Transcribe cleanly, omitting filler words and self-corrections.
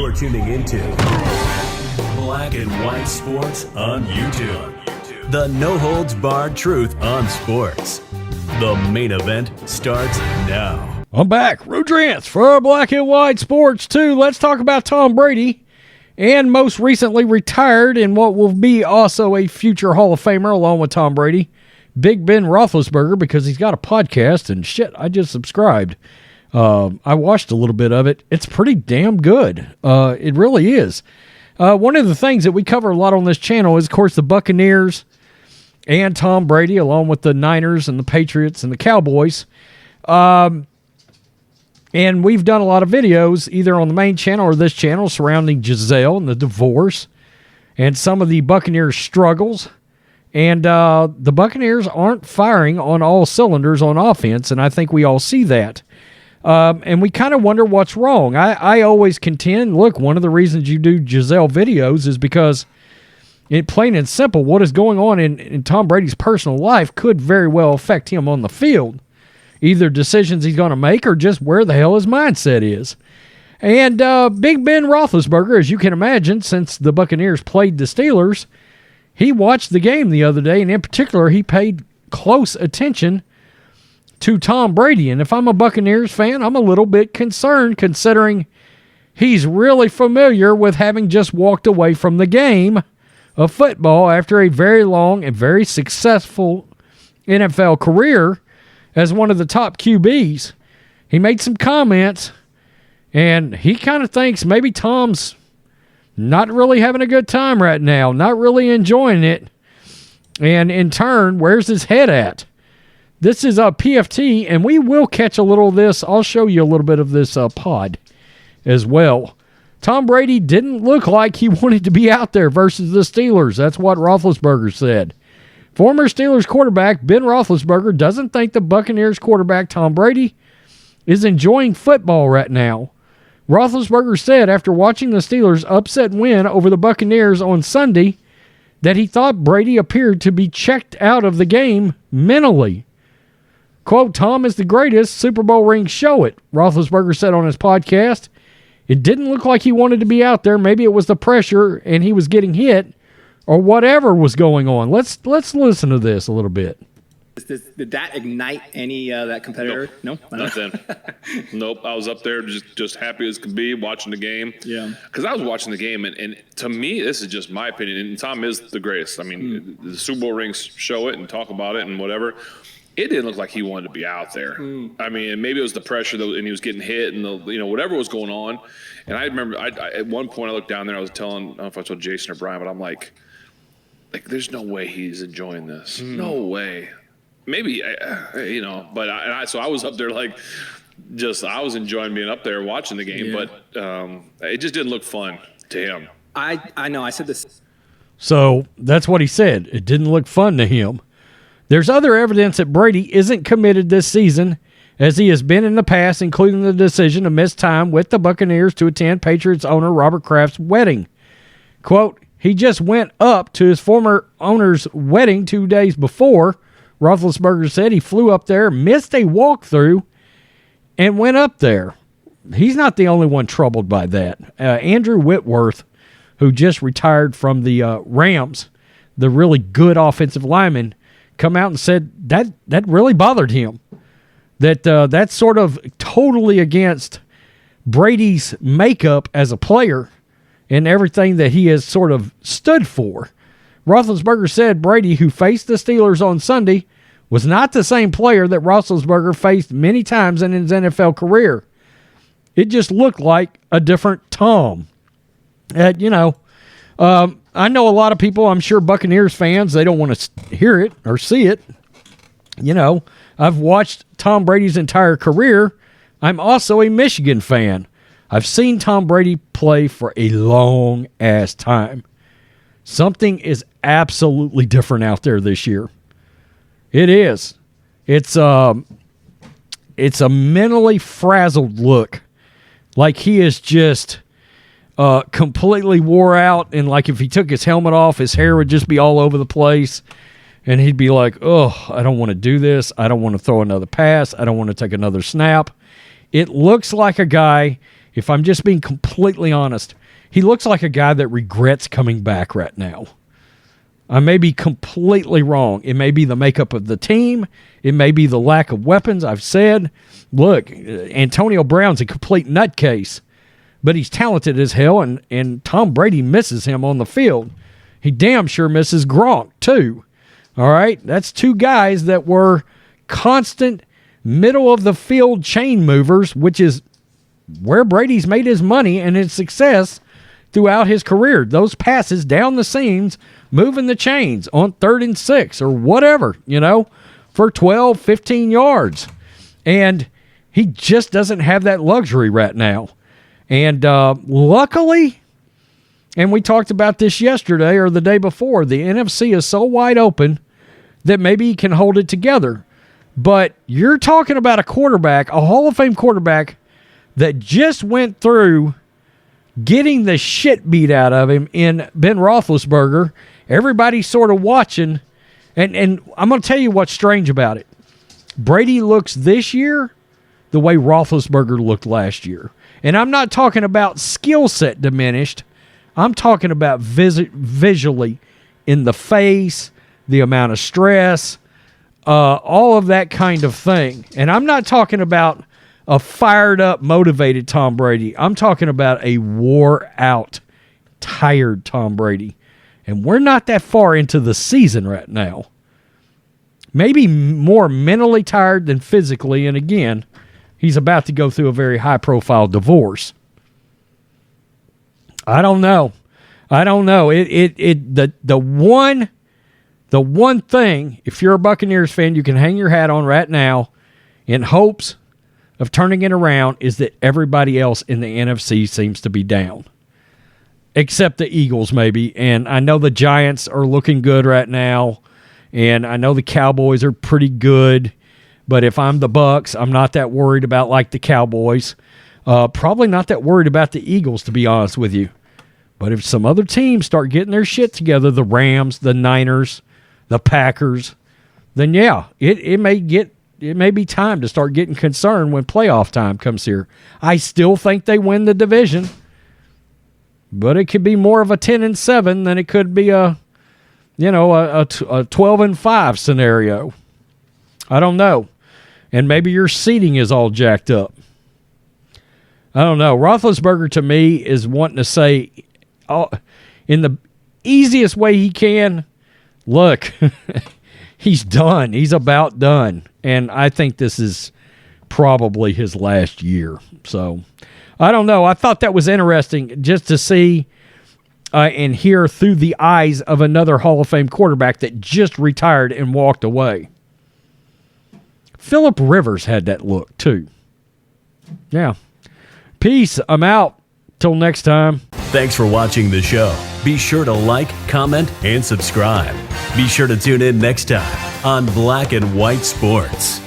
You're tuning into Black and White Sports on YouTube. The no-holds-barred truth on sports. The main event starts now. I'm back. Rodrance for Black and White Sports 2. Let's talk about Tom Brady, and most recently retired in what will be also a future Hall of Famer along with Tom Brady, Big Ben Roethlisberger, because he's got a podcast, and shit, I just subscribed. I watched a little bit of it. It's pretty damn good. It really is. One of the things that we cover a lot on this channel is, of course, the Buccaneers and Tom Brady, along with the Niners and the Patriots and the Cowboys. And we've done a lot of videos, either on the main channel or this channel, surrounding Giselle and the divorce and some of the Buccaneers' struggles. And the Buccaneers aren't firing on all cylinders on offense, and I think we all see that. And we kind of wonder what's wrong. I always contend, look, one of the reasons you do Giselle videos is because, plain and simple, what is going on in Tom Brady's personal life could very well affect him on the field. Either decisions he's going to make or just where the hell his mindset is. And Big Ben Roethlisberger, as you can imagine, since the Buccaneers played the Steelers, he watched the game the other day, and in particular, he paid close attention to Tom Brady. And if I'm a Buccaneers fan, I'm a little bit concerned, considering he's really familiar with having just walked away from the game of football after a very long and very successful NFL career as one of the top QBs. He made some comments, and he kind of thinks maybe Tom's not really having a good time right now, not really enjoying it. And in turn, where's his head at? This is a PFT, and we will catch a little of this. I'll show you a little bit of this pod as well. Tom Brady didn't look like he wanted to be out there versus the Steelers. That's what Roethlisberger said. Former Steelers quarterback Ben Roethlisberger doesn't think the Buccaneers quarterback Tom Brady is enjoying football right now. Roethlisberger said after watching the Steelers' upset win over the Buccaneers on Sunday that he thought Brady appeared to be checked out of the game mentally. Quote, "Tom is the greatest. Super Bowl rings show it," Roethlisberger said on his podcast. It didn't look like he wanted to be out there. Maybe it was the pressure and he was getting hit or whatever was going on. Let's listen to this a little bit. Did that ignite any that competitor? Nope. Nothing. Nope. I was up there just happy as could be watching the game. Yeah. Because I was watching the game, and to me, this is just my opinion, and Tom is the greatest. I mean, the Super Bowl rings show it and talk about it and whatever. It didn't look like he wanted to be out there. I mean, maybe it was the pressure, and he was getting hit, and whatever was going on. And I remember, at one point, I looked down there. I was telling, I don't know if I told Jason or Brian, but I'm like, there's no way he's enjoying this. No way. Maybe, but so I was up there I was enjoying being up there watching the game, but it just didn't look fun to him. I know. I said this. So that's what he said. It didn't look fun to him. There's other evidence that Brady isn't committed this season, as he has been in the past, including the decision to miss time with the Buccaneers to attend Patriots owner Robert Kraft's wedding. Quote, "He just went up to his former owner's wedding 2 days before," Roethlisberger said. He flew up there, missed a walkthrough, and went up there. He's not the only one troubled by that. Andrew Whitworth, who just retired from the Rams, the really good offensive lineman, come out and said that really bothered him. That's sort of totally against Brady's makeup as a player and everything that he has sort of stood for. Roethlisberger said Brady, who faced the Steelers on Sunday, was not the same player that Roethlisberger faced many times in his NFL career. It just looked like a different Tom. I know a lot of people, I'm sure Buccaneers fans, they don't want to hear it or see it. I've watched Tom Brady's entire career. I'm also a Michigan fan. I've seen Tom Brady play for a long-ass time. Something is absolutely different out there this year. It is. It's a mentally frazzled look. Like he is just completely wore out, and like if he took his helmet off, his hair would just be all over the place, and he'd be like, "Oh, I don't want to do this. I don't want to throw another pass. I don't want to take another snap." It looks like a guy if I'm just being completely honest, he looks like a guy that regrets coming back right now. I may be completely wrong. It may be the makeup of the team. It may be the lack of weapons. I've said, look, Antonio Brown's a complete nutcase, but he's talented as hell, and Tom Brady misses him on the field. He damn sure misses Gronk, too. All right? That's two guys that were constant middle-of-the-field chain movers, which is where Brady's made his money and his success throughout his career. Those passes down the seams, moving the chains on 3rd and 6 or whatever, for 12, 15 yards. And he just doesn't have that luxury right now. And luckily, and we talked about this yesterday or the day before, the NFC is so wide open that maybe he can hold it together. But you're talking about a quarterback, a Hall of Fame quarterback, that just went through getting the shit beat out of him in Ben Roethlisberger. Everybody's sort of watching. And I'm going to tell you what's strange about it. Brady looks this year the way Roethlisberger looked last year. And I'm not talking about skill set diminished. I'm talking about visually in the face, the amount of stress, all of that kind of thing. And I'm not talking about a fired-up, motivated Tom Brady. I'm talking about a wore-out, tired Tom Brady. And we're not that far into the season right now. Maybe more mentally tired than physically. And again, he's about to go through a very high-profile divorce. I don't know. The one thing, if you're a Buccaneers fan, you can hang your hat on right now in hopes of turning it around is that everybody else in the NFC seems to be down. Except the Eagles, maybe. And I know the Giants are looking good right now. And I know the Cowboys are pretty good. But if I'm the Bucs, I'm not that worried about like the Cowboys. Probably not that worried about the Eagles, to be honest with you. But if some other teams start getting their shit together, the Rams, the Niners, the Packers, then yeah, it may be time to start getting concerned when playoff time comes here. I still think they win the division, but it could be more of a 10-7 than it could be a 12-5 scenario. I don't know. And maybe your seating is all jacked up. I don't know. Roethlisberger, to me, is wanting to say, in the easiest way he can, look, he's done. He's about done. And I think this is probably his last year. So, I don't know. I thought that was interesting just to see and hear through the eyes of another Hall of Fame quarterback that just retired and walked away. Phillip Rivers had that look, too. Yeah. Peace. I'm out. Till next time. Thanks for watching the show. Be sure to like, comment, and subscribe. Be sure to tune in next time on Black and White Sports.